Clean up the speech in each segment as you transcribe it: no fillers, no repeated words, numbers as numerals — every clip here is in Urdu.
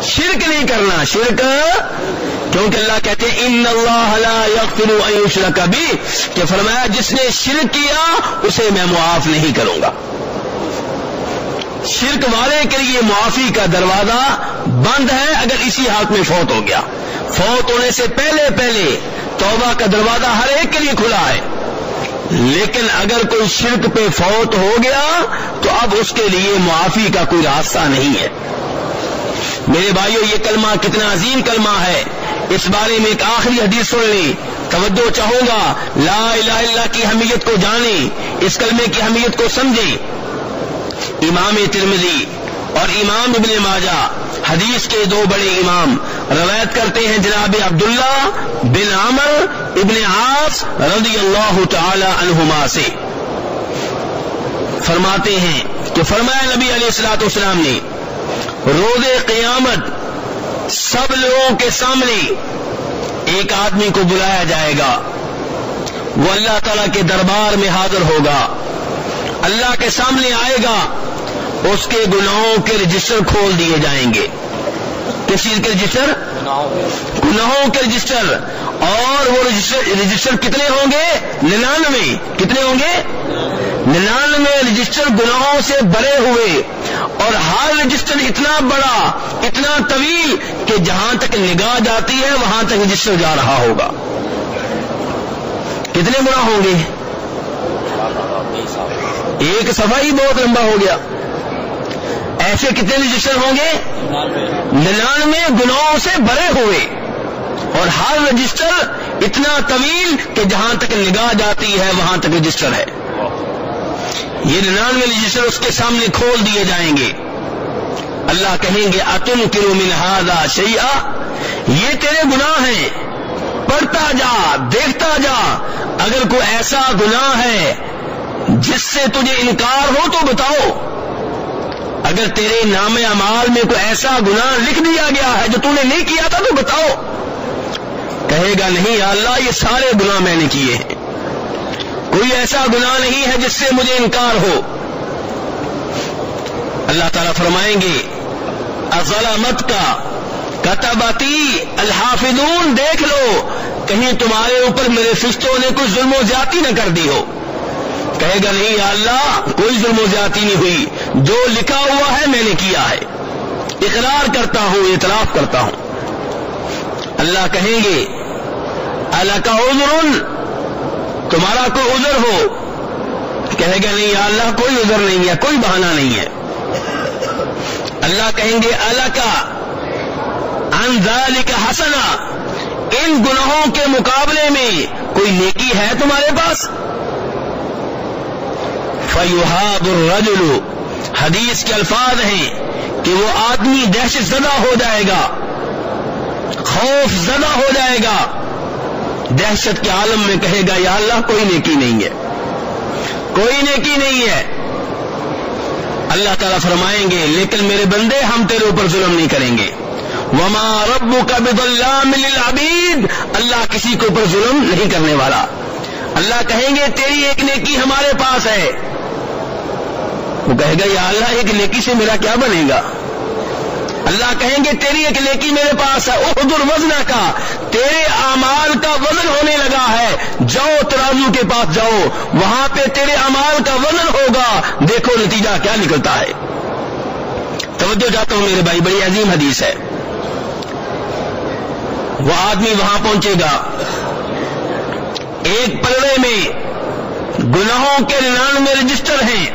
شرک نہیں کرنا. شرک کیونکہ اللہ کہتے ہیں ان اللہ لا یغفر ان یشرک بہ، کہ فرمایا جس نے شرک کیا اسے میں معاف نہیں کروں گا. شرک والے کے لیے معافی کا دروازہ بند ہے اگر اسی حالت میں فوت ہو گیا. فوت ہونے سے پہلے توبہ کا دروازہ ہر ایک کے لیے کھلا ہے، لیکن اگر کوئی شرک پہ فوت ہو گیا تو اب اس کے لیے معافی کا کوئی راستہ نہیں ہے. میرے بھائیو، یہ کلمہ کتنا عظیم کلمہ ہے. اس بارے میں ایک آخری حدیث سن لیں. توجہ چاہوں گا، لا الہ الا اللہ کی اہمیت کو جانیں، اس کلمے کی اہمیت کو سمجھیں. امام ترمذی اور امام ابن ماجہ حدیث کے دو بڑے امام روایت کرتے ہیں جناب عبداللہ بن عمر ابن عاص رضی اللہ تعالی عنہما سے. فرماتے ہیں کہ فرمایا نبی علیہ الصلوۃ والسلام نے، روز قیامت سب لوگوں کے سامنے ایک آدمی کو بلایا جائے گا. وہ اللہ تعالی کے دربار میں حاضر ہوگا، اللہ کے سامنے آئے گا، اس کے گناہوں کے رجسٹر کھول دیے جائیں گے. کس چیز کے رجسٹر؟ گناہوں کے رجسٹر. اور وہ رجسٹر کتنے ہوں گے؟ 99. کتنے ہوں گے؟ 99 رجسٹر گناہوں سے بھرے ہوئے، اور ہر رجسٹر اتنا بڑا، اتنا طویل کہ جہاں تک نگاہ جاتی ہے وہاں تک رجسٹر جا رہا ہوگا. کتنے گناہ ہوں گے؟ ایک صفحہ ہی بہت لمبا ہو گیا. ایسے کتنے رجسٹر ہوں گے؟ 99 گناہوں سے بھرے ہوئے، اور ہر رجسٹر اتنا طویل کہ جہاں تک نگاہ جاتی ہے وہاں تک رجسٹر ہے. یہ 99 رجسٹر اس کے سامنے کھول دیے جائیں گے. اللہ کہیں گے اتنکر من ھذا شیئا، یہ تیرے گناہ ہیں، پڑھتا جا، دیکھتا جا. اگر کوئی ایسا گناہ ہے جس سے تجھے انکار ہو تو بتاؤ. اگر تیرے نام اعمال میں کوئی ایسا گناہ لکھ دیا گیا ہے جو تو نے نہیں کیا تھا تو بتاؤ. کہے گا نہیں یا اللہ، یہ سارے گناہ میں نے کیے ہیں، کوئی ایسا گناہ نہیں ہے جس سے مجھے انکار ہو. اللہ تعالیٰ فرمائیں گے اظلمت کا کتبتی الحافظون، دیکھ لو کہیں تمہارے اوپر میرے فرشتوں نے کوئی ظلم و زیادتی نہ کر دی ہو. کہے گا نہیں یا اللہ، کوئی ظلم و زیادتی نہیں ہوئی، جو لکھا ہوا ہے میں نے کیا ہے، اقرار کرتا ہوں، اعتراف کرتا ہوں. اللہ کہیں گے الک عذر، تمہارا کوئی عذر ہو؟ کہے گا نہیں یا اللہ، کوئی عذر نہیں ہے، کوئی بہانہ نہیں ہے. اللہ کہیں گے الک عن ذلک حسنہ، ان گناہوں کے مقابلے میں کوئی نیکی ہے تمہارے پاس؟ فَيُحَابُ الرَّجُلُ، حدیث کے الفاظ ہیں کہ وہ آدمی دہشت زدہ ہو جائے گا، خوف زدہ ہو جائے گا، دہشت کے عالم میں کہے گا یا اللہ کوئی نیکی نہیں ہے، کوئی نیکی نہیں ہے. اللہ تعالیٰ فرمائیں گے لیکن میرے بندے ہم تیرے اوپر ظلم نہیں کریں گے. وما ربک بظلام للعبید، اللہ کسی کے اوپر ظلم نہیں کرنے والا. اللہ کہیں گے تیری ایک نیکی ہمارے پاس ہے. وہ کہے گا یا اللہ ایک نیکی سے میرا کیا بنے گا؟ اللہ کہیں گے تیری ایک نیکی میرے پاس ہے، احضر وزنہ کا، تیرے اعمال کا وزن ہونے لگا ہے، جاؤ ترازو کے پاس جاؤ، وہاں پہ تیرے اعمال کا وزن ہوگا، دیکھو نتیجہ کیا نکلتا ہے. توجہ چاہتا ہوں میرے بھائی، بڑی عظیم حدیث ہے. وہ آدمی وہاں پہنچے گا، ایک پلڑے میں گناہوں کے 99 رجسٹر ہیں،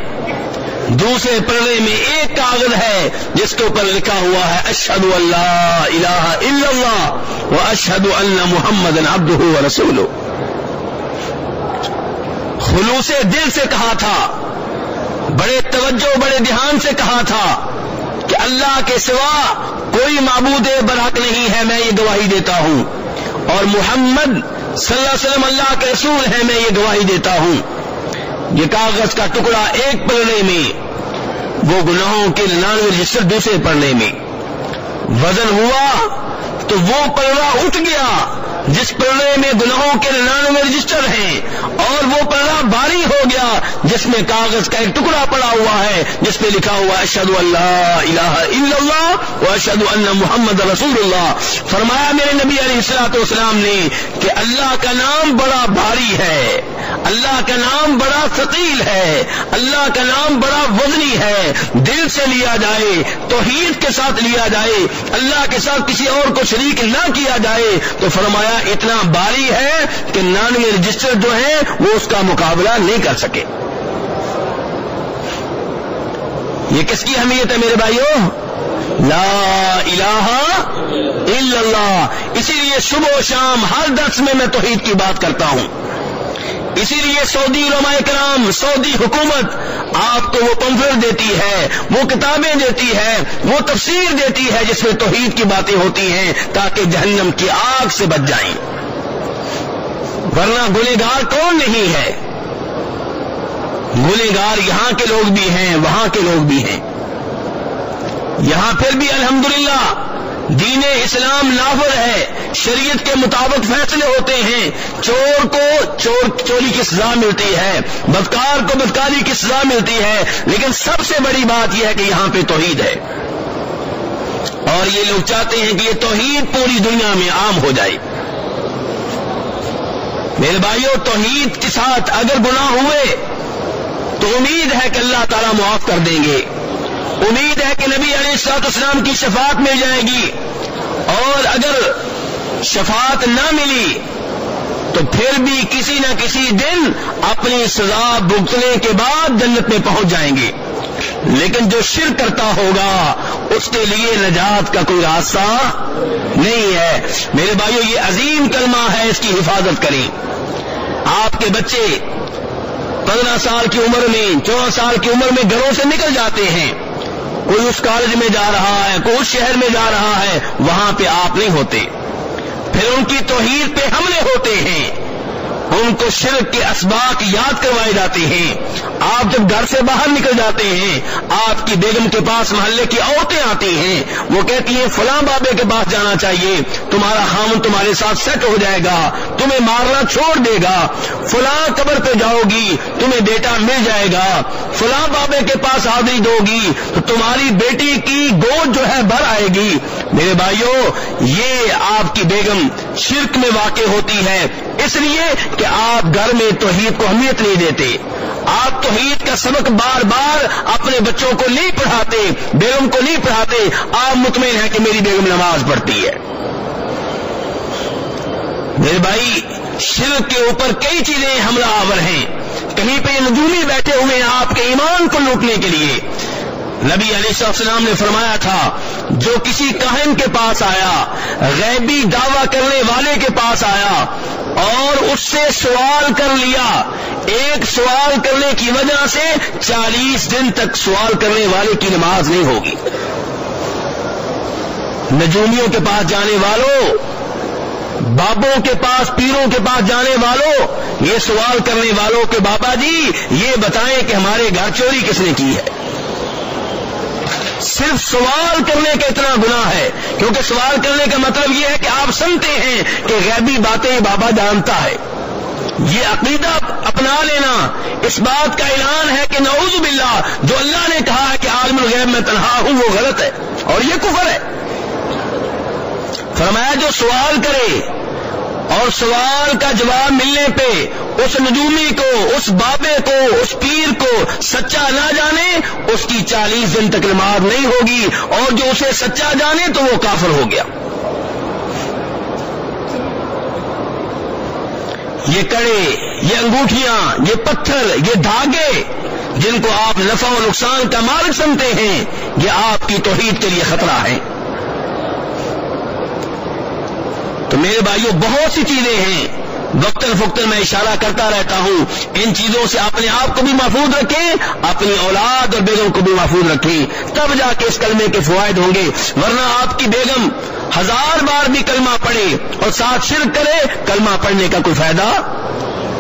دوسرے پلڑے میں ایک کاغذ ہے جس کے اوپر لکھا ہوا ہے اشہد ان لا الہ الا اللہ واشہد ان محمدًا عبدہ ورسولہ. خلوص دل سے کہا تھا، بڑے توجہ بڑے دھیان سے کہا تھا کہ اللہ کے سوا کوئی معبود برحق نہیں ہے، میں یہ گواہی دیتا ہوں، اور محمد صلی اللہ علیہ وسلم اللہ کے رسول ہیں، میں یہ گواہی دیتا ہوں. یہ کاغذ کا ٹکڑا ایک پلڑے میں، وہ گناہوں کے 99 رجسٹر دوسرے پلڑے میں. وزن ہوا تو وہ پلڑا اٹھ گیا جس پلڑے میں گناہوں کے 99 رجسٹر ہیں، اور وہ پلڑا بھاری ہو گیا جس میں کاغذ کا ایک ٹکڑا پڑا ہوا ہے جس پہ لکھا ہوا اشہد ان لا الہ الا اللہ و اشہد ان محمد رسول اللہ. فرمایا میرے نبی علیہ الصلوۃ والسلام نے کہ اللہ کا نام بڑا بھاری ہے, اللہ کا نام بڑا ثقیل ہے, اللہ کا نام بڑا وزنی ہے. دل سے لیا جائے, توحید کے ساتھ لیا جائے, اللہ کے ساتھ کسی اور کو شریک نہ کیا جائے تو فرمایا اتنا بھاری ہے کہ 99 رجسٹر جو ہیں وہ اس کا مقابلہ نہیں کر سکے. یہ کس کی اہمیت ہے میرے بھائیوں؟ لا الہ الا اللہ. اسی لیے صبح و شام ہر درس میں توحید کی بات کرتا ہوں. اسی لیے سعودی علماء کرام, سعودی حکومت آپ کو وہ پمفلٹ دیتی ہے, وہ کتابیں دیتی ہے, وہ تفسیر دیتی ہے جس میں توحید کی باتیں ہوتی ہیں تاکہ جہنم کی آگ سے بچ جائیں. ورنہ گنہگار کون نہیں ہے؟ گنہگار یہاں کے لوگ بھی ہیں, وہاں کے لوگ بھی ہیں. یہاں پھر بھی الحمدللہ دین اسلام نافذ ہے, شریعت کے مطابق فیصلے ہوتے ہیں. چور کو چوری کی سزا ملتی ہے, بدکار کو بدکاری کی سزا ملتی ہے, لیکن سب سے بڑی بات یہ ہے کہ یہاں پہ توحید ہے. اور یہ لوگ چاہتے ہیں کہ یہ توحید پوری دنیا میں عام ہو جائے. میرے بھائیوں, توحید کے ساتھ اگر گناہ ہوئے تو امید ہے کہ اللہ تعالیٰ معاف کر دیں گے, امید ہے کہ نبی علیہ الصلوۃ والسلام کی شفاعت مل جائے گی, اور اگر شفاعت نہ ملی تو پھر بھی کسی نہ کسی دن اپنی سزا بھگتنے کے بعد جنت میں پہنچ جائیں گے. لیکن جو شرک کرتا ہوگا اس کے لیے نجات کا کوئی راستہ نہیں ہے. میرے بھائیو, یہ عظیم کلمہ ہے, اس کی حفاظت کریں. آپ کے بچے 15 سال کی عمر میں, 14 سال کی عمر میں گھروں سے نکل جاتے ہیں, کوئی اس کالج میں جا رہا ہے, کوئی اس شہر میں جا رہا ہے, وہاں پہ آپ نہیں ہوتے. پھر ان کی توحید پہ حملے ہوتے ہیں, ان کو شرک کے اسباق یاد کروائے جاتے ہیں. آپ جب گھر سے باہر نکل جاتے ہیں, آپ کی بیگم کے پاس محلے کی عورتیں آتی ہیں, وہ کہتی ہیں فلاں بابے کے پاس جانا چاہیے, تمہارا خامن تمہارے ساتھ سیٹ ہو جائے گا, تمہیں مارنا چھوڑ دے گا, فلاں قبر پہ جاؤ گی تمہیں بیٹا مل جائے گا, فلاں بابے کے پاس حاضری دو گی تو تمہاری بیٹی کی گود جو ہے بھر آئے گی. میرے بھائیوں, یہ آپ کی بیگم شرک میں واقع ہوتی ہے اس لیے کہ آپ گھر میں توحید کو اہمیت نہیں دیتے. آپ توحید کا سبق بار بار اپنے بچوں کو نہیں پڑھاتے, بیگم کو نہیں پڑھاتے. آپ مطمئن ہیں کہ میری بیگم نماز پڑھتی ہے. میرے بھائی, شرک کے اوپر کئی چیزیں حملہ آور ہیں. کہیں پہ یہ نجومی بیٹھے ہوئے ہیں آپ کے ایمان کو لوٹنے کے لیے. نبی علیہ السلام نے فرمایا تھا, جو کسی کاہن کے پاس آیا, غیبی دعویٰ کرنے والے کے پاس آیا اور اس سے سوال کر لیا, ایک سوال کرنے کی وجہ سے 40 دن تک سوال کرنے والے کی نماز نہیں ہوگی. نجومیوں کے پاس جانے والوں, بابوں کے پاس, پیروں کے پاس جانے والوں, یہ سوال کرنے والوں کہ بابا جی یہ بتائیں کہ ہمارے گھر چوری کس نے کی ہے. صرف سوال کرنے کا اتنا گناہ ہے, کیونکہ سوال کرنے کا مطلب یہ ہے کہ آپ سنتے ہیں کہ غیبی باتیں بابا جانتا ہے. یہ عقیدہ اپنا لینا, اس بات کا اعلان ہے کہ نعوذ باللہ, جو اللہ نے کہا ہے کہ عالم الغیب میں تنہا ہوں, وہ غلط ہے اور یہ کفر ہے. فرمایا جو سوال کرے اور سوال کا جواب ملنے پہ اس نجومی کو, اس بابے کو, اس پیر کو سچا نہ جانے, اس کی 40 دن تک نماز نہیں ہوگی, اور جو اسے سچا جانے تو وہ کافر ہو گیا. یہ کڑے, یہ انگوٹھیاں, یہ پتھر, یہ دھاگے جن کو آپ نفع و نقصان کا مالک سمجھتے ہیں, یہ آپ کی توحید کے لیے خطرہ ہے. تو میرے بھائیوں, بہت سی چیزیں ہیں, وقتاً فوقتاً میں اشارہ کرتا رہتا ہوں. ان چیزوں سے اپنے آپ کو بھی محفوظ رکھیں, اپنی اولاد اور بیگم کو بھی محفوظ رکھیں, تب جا کے اس کلمے کے فوائد ہوں گے. ورنہ آپ کی بیگم 1000 بار بھی کلمہ پڑھے اور ساتھ شرک کرے, کلمہ پڑھنے کا کوئی فائدہ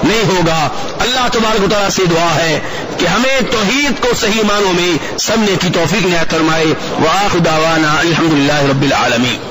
نہیں ہوگا. اللہ تبارک و تعالیٰ سے دعا ہے کہ ہمیں توحید کو صحیح معنوں میں سمجھنے کی توفیق عنایت فرمائے. وآخر دعوانا الحمدللہ رب العالمین.